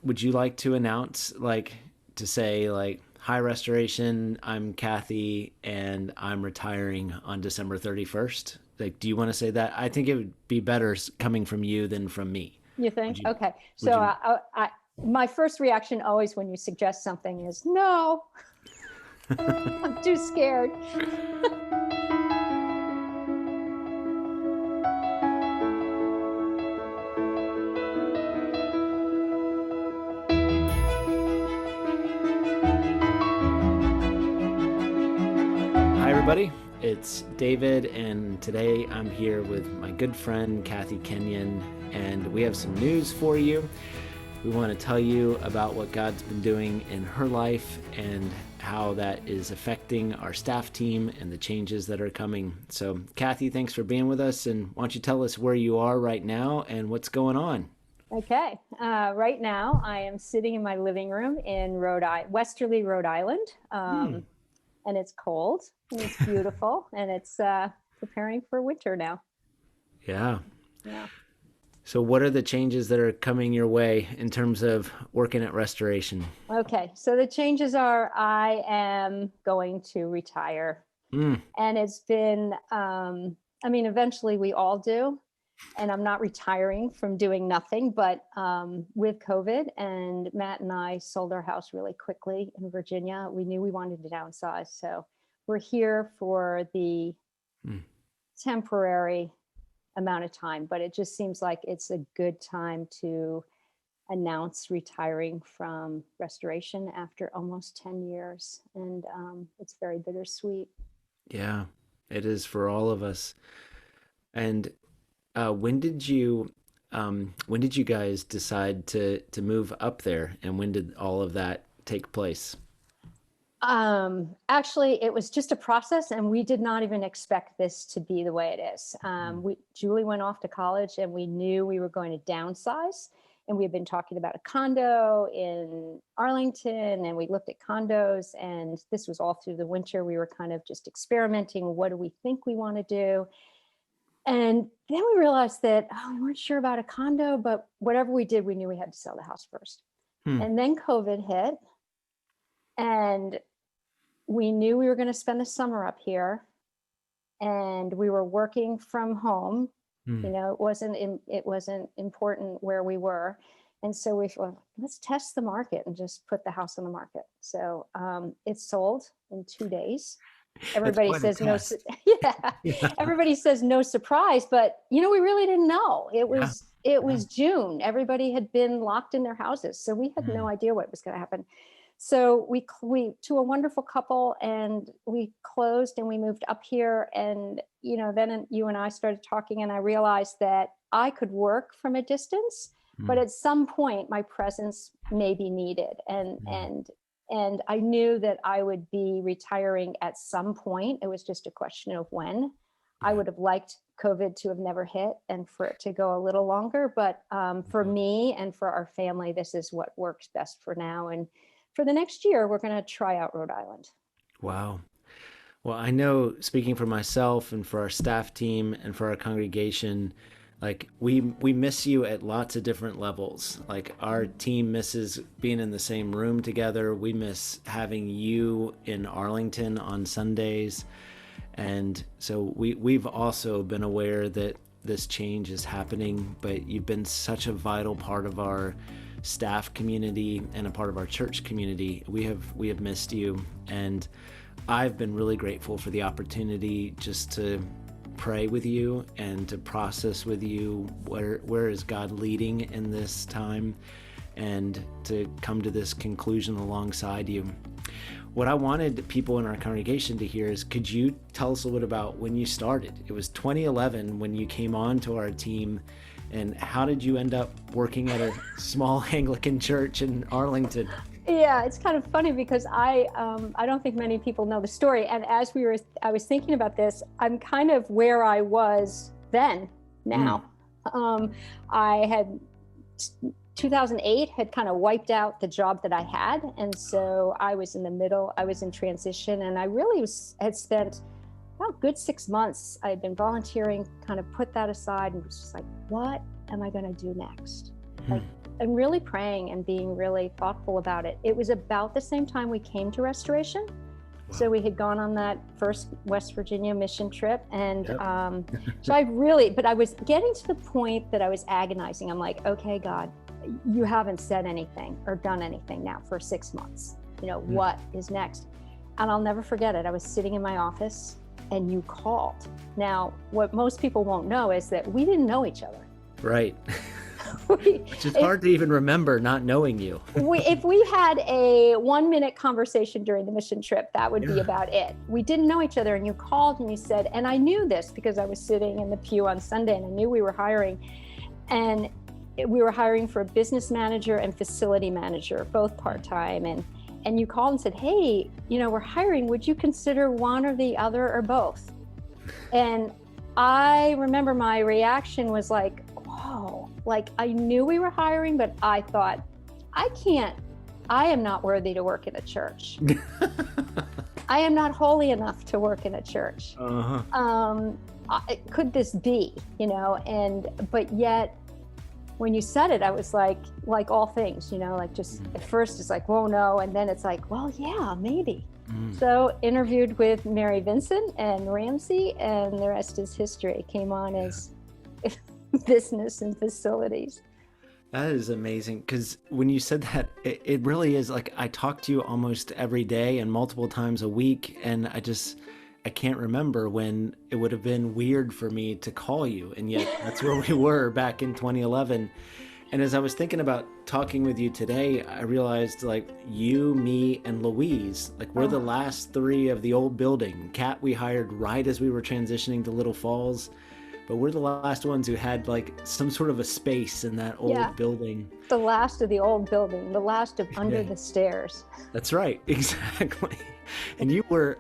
would you like to announce, to say, hi, Restoration, I'm Kathy, and I'm retiring on December 31st? Do you want to say that? I think it would be better coming from you than from me. You Would think? you, Okay. would So you? my first reaction always when you suggest something is, no, I'm too scared. Hi, everybody. It's David, and today I'm here with my good friend, Kathy Kenyon, and we have some news for you. We want to tell you about what God's been doing in her life and how that is affecting our staff team and the changes that are coming. So, Kathy, thanks for being with us, and why don't you tell us where you are right now and what's going on? Okay. Right now, I am sitting in my living room in Westerly, Rhode Island, and it's cold and it's beautiful, and it's preparing for winter now. Yeah. Yeah. So, what are the changes that are coming your way in terms of working at Restoration? Okay. So the changes are I am going to retire, Mm, and it's been, eventually we all do. And I'm not retiring from doing nothing, but with COVID, and Matt and I sold our house really quickly in Virginia. We knew we wanted to downsize. So we're here for the mm, temporary amount of time, but it just seems like it's a good time to announce retiring from Restoration after almost 10 years. And it's very bittersweet. yeah, it is for all of us. And when did you guys decide to move up there, and when did all of that take place? Actually, it was just a process, and we did not even expect this to be the way it is. Julie went off to college, and we knew we were going to downsize. And we had been talking about a condo in Arlington, and we looked at condos, and this was all through the winter. We were kind of just experimenting. What do we think we want to do? And then we realized that we weren't sure about a condo, but whatever we did, we knew we had to sell the house first. Hmm. And then COVID hit, and we knew we were going to spend the summer up here, and we were working from home. Hmm. It wasn't important where we were. And so we thought, let's test the market and just put the house on the market. So it sold in 2 days. That's Everybody quite a says no. test. Yeah. Yeah. Everybody says no surprise, but we really didn't know. It Yeah. was it was June. Everybody had been locked in their houses, so we had no Hmm. idea what was going to happen. So we to a wonderful couple, and we closed and we moved up here. And then you and I started talking, and I realized that I could work from a distance, but Hmm. at some point my presence may be needed. and Hmm. and and I knew that I would be retiring at some point. It was just a question of when. I Yeah. would have liked COVID to have never hit and for it to go a little longer. But for me and for our family, this is what works best for now. And for the next year, we're going to try out Rhode Island. Wow. Well, I know, speaking for myself and for our staff team and for our congregation, we miss you at lots of different levels. Like, our team misses being in the same room together. We miss having you in Arlington on Sundays. And so we've also been aware that this change is happening, but you've been such a vital part of our staff community and a part of our church community. We have missed you, and I've been really grateful for the opportunity just to pray with you and to process with you where is God leading in this time, and to come to this conclusion alongside you. What I wanted people in our congregation to hear is, could you tell us a little bit about when you started? It was 2011 when you came on to our team, and how did you end up working at a small Anglican church in Arlington? Yeah, it's kind of funny because I don't think many people know the story. And as I was thinking about this, I'm kind of where I was then, now. I had 2008 had kind of wiped out the job that I had. And so I was in the middle, I was in transition, and I really had spent about a good 6 months. I had been volunteering, kind of put that aside, and was just like, what am I going to do next? like, and really praying and being really thoughtful about it. It was about the same time we came to Restoration. Wow. So we had gone on that first West Virginia mission trip. And Yep. so but I was getting to the point that I was agonizing. I'm like, okay, God, you haven't said anything or done anything now for 6 months. What is next? And I'll never forget it. I was sitting in my office and you called. Now, what most people won't know is that we didn't know each other. Right. Which is hard to even remember not knowing you. If we had a 1-minute conversation during the mission trip, that would be about it. We didn't know each other, and you called and you said, and I knew this because I was sitting in the pew on Sunday and I knew we were hiring. And we were hiring for a business manager and facility manager, both part-time. And you called and said, hey, we're hiring. Would you consider one or the other or both? And I remember my reaction was like, whoa, like I knew we were hiring, but I thought, I am not worthy to work in a church. I am not holy enough to work in a church. Could this be, but yet when you said it, I was like all things, like just at first it's like, whoa, no. And then it's like, well, yeah, maybe. So interviewed with Mary Vincent and Ramsey, and the rest is history. Came on as business and facilities. That is amazing, because when you said that, it really is like I talk to you almost every day and multiple times a week, and I can't remember when it would have been weird for me to call you, and yet that's where we were back in 2011. And as I was thinking about talking with you today, I realized like you, me, and Louise, like we're the last 3 of the old building. Kat we hired right as we were transitioning to Little Falls, but we're the last ones who had like some sort of a space in that old building. The last of the old building, the last of under the stairs. That's right, exactly. And you were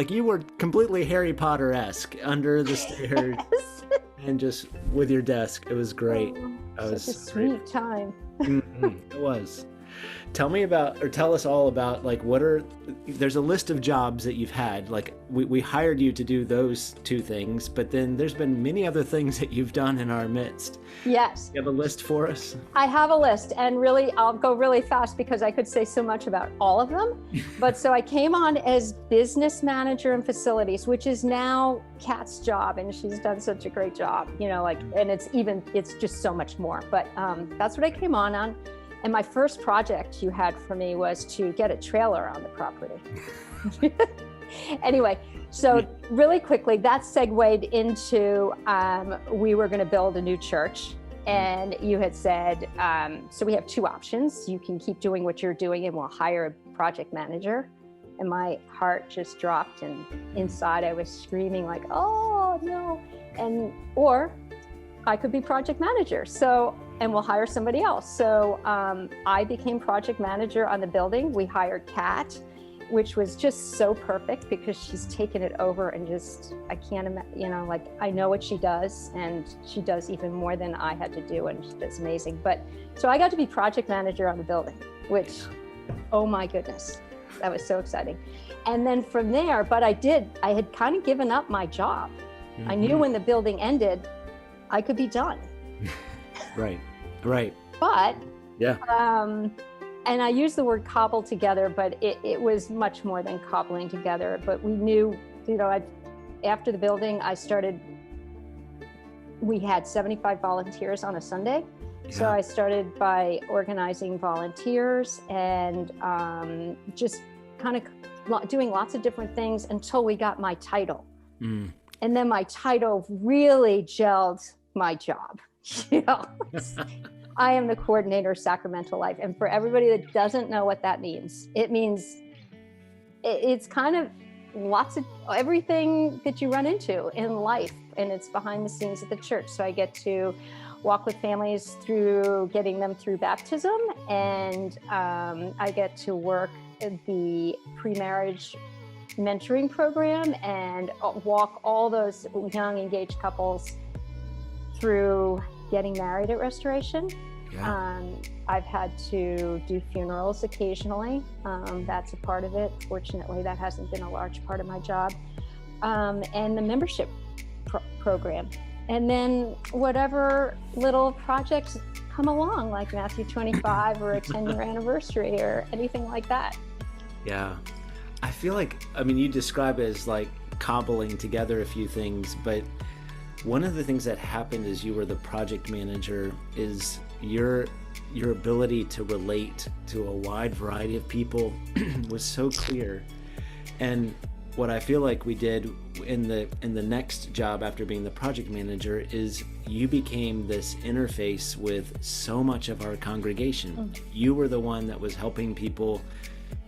you were completely Harry Potter-esque under the stairs. Yes. And just with your desk. It was great. Such a sweet time. It was. Tell us all about like there's a list of jobs that you've had. Like we hired you to do those 2 things, but then there's been many other things that you've done in our midst. Yes. You have a list for us? I have a list, and really I'll go really fast because I could say so much about all of them. But so I came on as business manager and facilities, which is now Kat's job, and she's done such a great job, and it's just so much more. But that's what I came on. And my first project you had for me was to get a trailer on the property. Anyway, so really quickly, that segued into we were going to build a new church. And you had said, so we have 2 options. You can keep doing what you're doing and we'll hire a project manager. And my heart just dropped, and inside I was screaming like, oh no. Or I could be project manager. And we'll hire somebody else. So I became project manager on the building. We hired Kat, which was just so perfect because she's taken it over and I can't imagine, like I know what she does, and she does even more than I had to do, and she does amazing. But so I got to be project manager on the building, which, oh my goodness, that was so exciting. And then from there, but I had kind of given up my job. I knew when the building ended, I could be done. Right. But yeah. And I use the word cobble together, but it was much more than cobbling together. But we knew, after the building, we had 75 volunteers on a Sunday. Yeah. So I started by organizing volunteers and just kind of doing lots of different things until we got my title. And then my title really gelled my job. I am the coordinator of Sacramental Life. And for everybody that doesn't know what that means, it means it's kind of lots of everything that you run into in life, and it's behind the scenes at the church. So I get to walk with families through getting them through baptism, and I get to work the pre-marriage mentoring program and walk all those young engaged couples through getting married at Restoration. Yeah. I've had to do funerals occasionally. That's a part of it. Fortunately, that hasn't been a large part of my job. And the membership program. And then whatever little projects come along, like Matthew 25 or a 10-year anniversary or anything like that. Yeah. I feel like, I mean, you describe it as like cobbling together a few things, but one of the things that happened as you were the project manager is your ability to relate to a wide variety of people was so clear. And what I feel like we did in the next job after being the project manager is you became this interface with so much of our congregation. You were the one that was helping people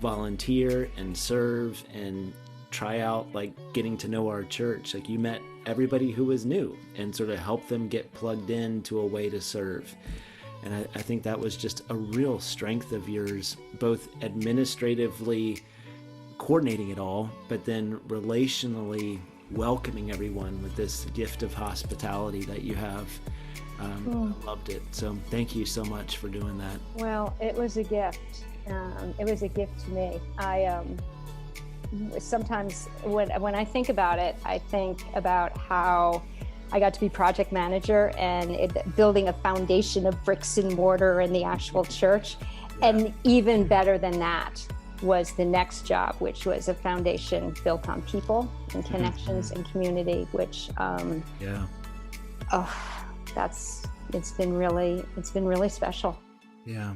volunteer and serve and try out, like, getting to know our church. Like, you met everybody who was new and sort of helped them get plugged into a way to serve. And I think that was just a real strength of yours, both administratively coordinating it all, but then relationally welcoming everyone with this gift of hospitality that you have. I loved it. So thank you so much for doing that. Well, it was a gift. It was a gift to me. I sometimes when I think about it, I think about how I got to be project manager and building a foundation of bricks and mortar in the actual church. Yeah. And even better than that was the next job, which was a foundation built on people and connections and community, which it's been really special. Yeah,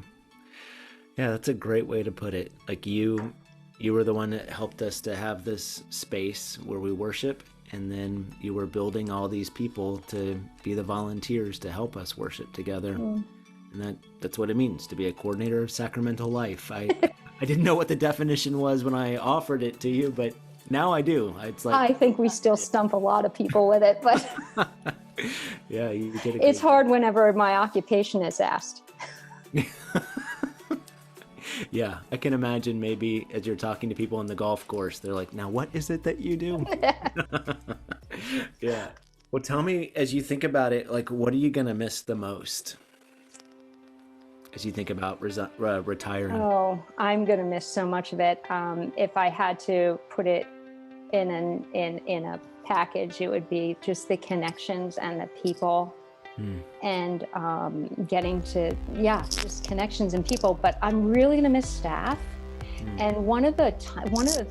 that's a great way to put it. Like, you were the one that helped us to have this space where we worship, and then you were building all these people to be the volunteers to help us worship together. And that's what it means to be a coordinator of sacramental life. I didn't know what the definition was when I offered it to you, but now I do. It's like, I think we still stump a lot of people with it, but yeah, you did it. It's hard whenever my occupation is asked. Yeah, I can imagine maybe as you're talking to people on the golf course, they're like, now what is it that you do? Yeah. Well, tell me, as you think about it, like, what are you going to miss the most as you think about retiring? Oh, I'm going to miss so much of it. If I had to put it in a package, it would be just the connections and the people. And getting to, just connections and people. But I'm really going to miss staff. And one of the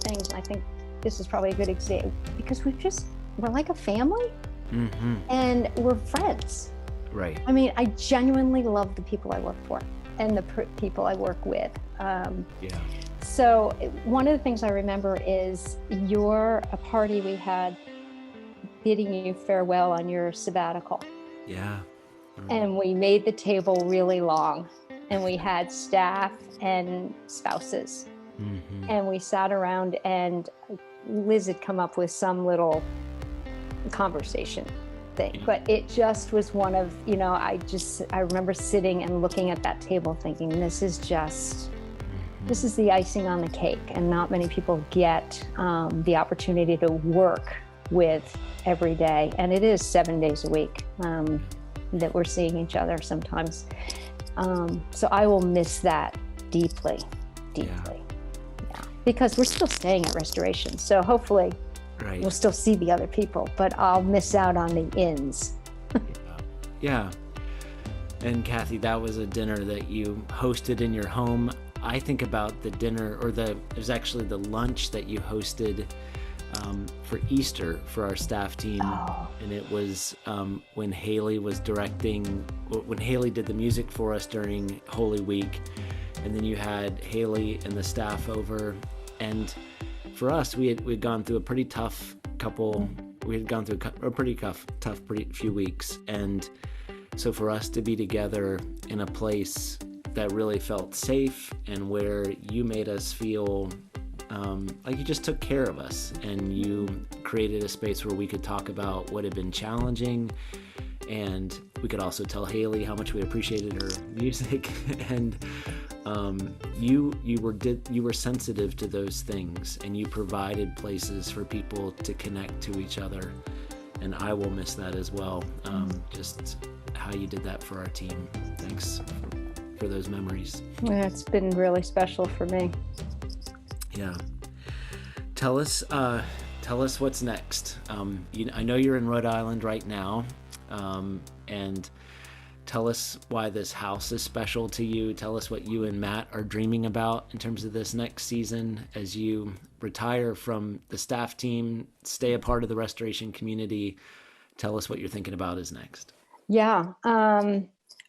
things, I think this is probably a good example, because we're like a family, and we're friends. Right. I mean, I genuinely love the people I work for and the people I work with. So one of the things I remember is a party we had bidding you farewell on your sabbatical. Yeah. And we made the table really long, and we had staff and spouses, and we sat around, and Liz had come up with some little conversation thing, but it just was one of, I remember sitting and looking at that table thinking, this is the icing on the cake, and not many people get the opportunity to work with every day. And it is 7 days a week that we're seeing each other sometimes. So I will miss that deeply. Yeah. Because we're still staying at Restoration. So hopefully we'll still see the other people, but I'll miss out on the ins. Yeah. And Kathy, that was a dinner that you hosted in your home. I think about the dinner, or it was actually the lunch that you hosted for Easter for our staff team. And it was when Haley was directing, when Haley did the music for us during Holy Week, and then you had Haley and the staff over. And for us, we had gone through a pretty tough few weeks, and so for us to be together in a place that really felt safe, and where you made us feel like you just took care of us, and you created a space where we could talk about what had been challenging, and we could also tell Haley how much we appreciated her music. And you were sensitive to those things, and you provided places for people to connect to each other, and I will miss that as well. Just how you did that for our team. Thanks for those memories. Yeah, it's been really special for me. Yeah. Tell us what's next. I know you're in Rhode Island right now, and tell us why this house is special to you. Tell us what you and Matt are dreaming about in terms of this next season as you retire from the staff team, stay a part of the restoration community. Tell us what you're thinking about is next. Yeah.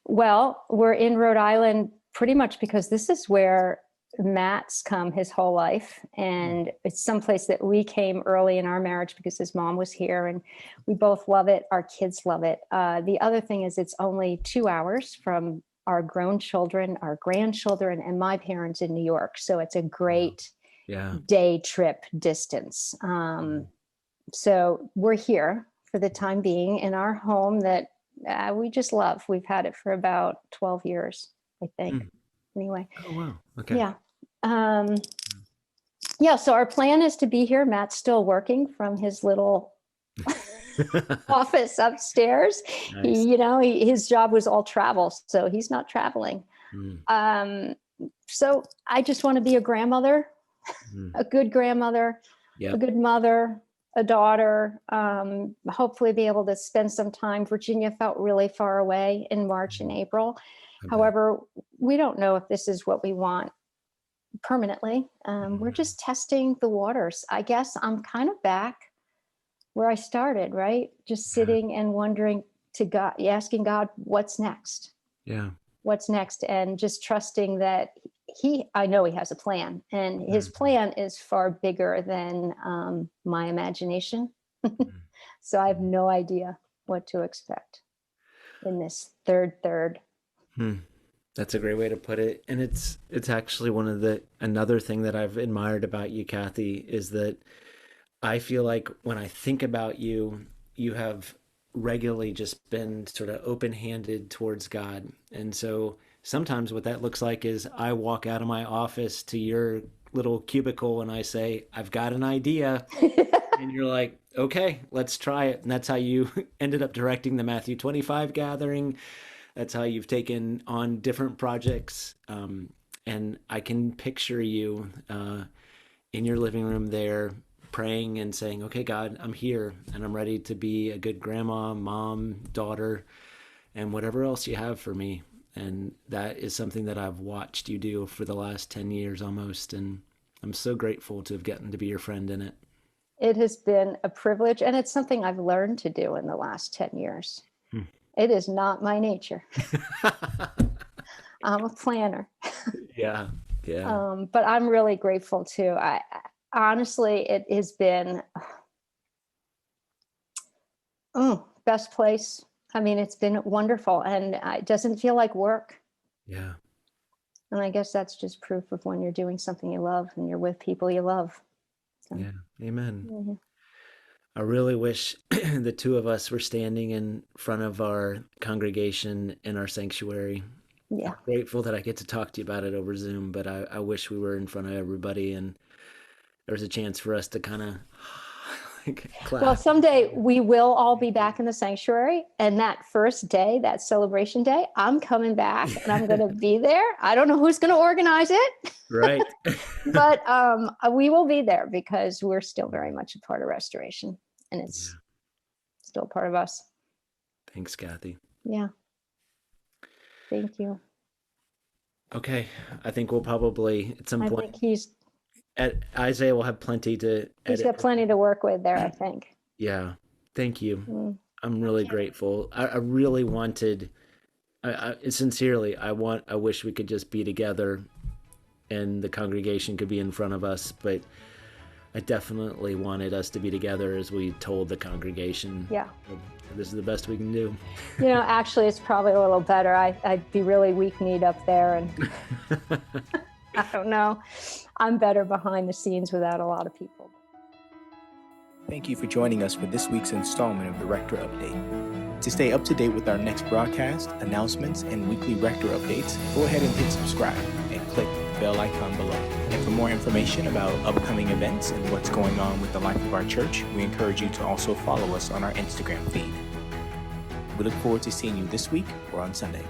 Well, we're in Rhode Island pretty much because this is where Matt's come his whole life. And it's someplace that we came early in our marriage because his mom was here, and we both love it. Our kids love it. The other thing is it's only 2 hours from our grown children, our grandchildren, and my parents in New York. So it's a great day trip distance. So we're here for the time being in our home that we just love. We've had it for about 12 years, I think. Anyway. Oh, wow. Okay. Yeah. So our plan is to be here. Matt's still working from his little office upstairs. Nice. His job was all travel, so he's not traveling. So I just want to be a grandmother, a good grandmother, a good mother, a daughter, hopefully be able to spend some time. Virginia felt really far away in March and April. However, we don't know if this is what we want permanently. We're just testing the waters. I guess I'm kind of back where I started, right? Just sitting and wondering to God, asking God, what's next? Yeah. What's next? And just trusting that I know he has a plan, and his plan is far bigger than my imagination. So I have no idea what to expect in this third. That's a great way to put it. And it's actually another thing that I've admired about you, Kathy, is that I feel like when I think about you, you have regularly just been sort of open-handed towards God. And so sometimes what that looks like is I walk out of my office to your little cubicle and I say, I've got an idea. And you're like, okay, let's try it. And that's how you ended up directing the Matthew 25 gathering. That's how you've taken on different projects. And I can picture you in your living room there praying and saying, okay, God, I'm here and I'm ready to be a good grandma, mom, daughter, and whatever else you have for me. And that is something that I've watched you do for the last 10 years almost. And I'm so grateful to have gotten to be your friend in it. It has been a privilege, and it's something I've learned to do in the last 10 years. It is not my nature. I'm a planner. Yeah. But I'm really grateful too. I honestly, it has been best place. I mean, it's been wonderful, and it doesn't feel like work. Yeah. And I guess that's just proof of when you're doing something you love and you're with people you love. So. Yeah. Amen. I really wish the two of us were standing in front of our congregation in our sanctuary. Yeah. I'm grateful that I get to talk to you about it over Zoom, but I wish we were in front of everybody and there was a chance for us to kind of clap. Well, someday we will all be back in the sanctuary, and that first day, that celebration day, I'm coming back and I'm going to be there. I don't know who's going to organize it. Right. But we will be there because we're still very much a part of restoration, and it's still part of us. Thanks, Kathy. Yeah. Thank you. Okay. I think we'll probably at some point. I think Isaiah will have plenty to He's got plenty to work with there, I think. Yeah. Thank you. I'm really grateful. I really wanted, sincerely, I wish we could just be together and the congregation could be in front of us, but I definitely wanted us to be together as we told the congregation. Yeah. This is the best we can do. Actually, it's probably a little better. I'd be really weak-kneed up there, and I don't know. I'm better behind the scenes without a lot of people. Thank you for joining us for this week's installment of the Rector Update. To stay up to date with our next broadcast, announcements, and weekly Rector updates, go ahead and hit subscribe and click the bell icon below. And for more information about upcoming events and what's going on with the life of our church, we encourage you to also follow us on our Instagram feed. We look forward to seeing you this week or on Sunday.